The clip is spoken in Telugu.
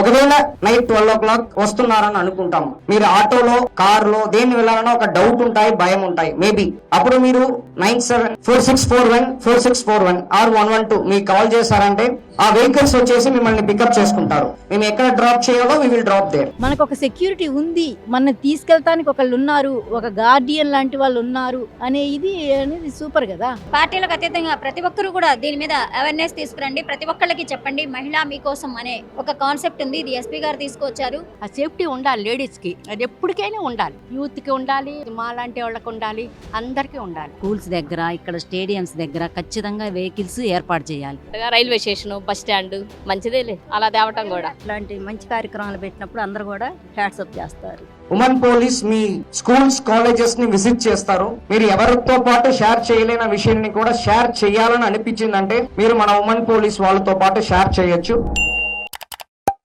ఒకవేళ నైట్ 12 o'clock వస్తున్నారని అనుకుంటాం, మీరు ఆటోలో కారులో దేన్ని వెళ్ళాలన్నా ఒక డౌట్ ఉంటాయి, భయం ఉంటాయి మేబీ. అప్పుడు మీరు 9746414641 ఆర్ 112 మీకు కాల్ చేశారంటే ఆ వెహికల్స్ వచ్చేసి మిమ్మల్ని పికప్ చేసుకుంటారు. మేము ఎక్కడ డ్రాప్ చేయాలో వి విల్ డ్రాప్ దేర్. మనకు ఒక సెక్యూరిటీ ఉంది, మన తీసుకెళ్తానికి ఒకళ్ళు ఉన్నారు, ఒక గార్డియన్ లాంటి వాళ్ళు ఉన్నారు అనేది సూపర్ కదా. పార్టీలకు అతీతంగా ప్రతి ఒక్కరు కూడా దీని మీద అవేర్నెస్ తీసుకురండి, ప్రతి ఒక్కళ్ళకి చెప్పండి. మహిళ మీకోసం అనే ఒక కాన్సెప్ట్ ఉంది, ఇది ఎస్పీ గారు తీసుకొచ్చారు. ఆ సేఫ్టీ ఉండాలి లేడీస్ కి, అది ఎప్పటికైనా ఉండాలి. యూత్ కి ఉండాలి, మా లాంటి వాళ్ళకి ఉండాలి, అందరికీ ఉండాలి. స్కూల్స్ దగ్గర, ఇక్కడ స్టేడియంస్ దగ్గర ఖచ్చితంగా వెహికల్స్ ఏర్పాటు చేయాలి. రైల్వే స్టేషన్, బస్ స్టాండ్ మంచిదేలే అలా తేవటం కూడా. ఇట్లాంటి మంచి కార్యక్రమాలు పెట్టినప్పుడు అందరూ కూడా హ్యాట్సప్ చేస్తారు. ఉమెన్ పోలీస్ మీ స్కూల్స్ కాలేజెస్ ని విజిట్ చేస్తారు. మీరు ఎవరితో పాటు షేర్ చేయలేని విషయాన్ని కూడా షేర్ చేయాలని అనిపించిందంటే మీరు మన ఉమెన్ పోలీస్ వాళ్ళతో పాటు షేర్ చేయొచ్చు.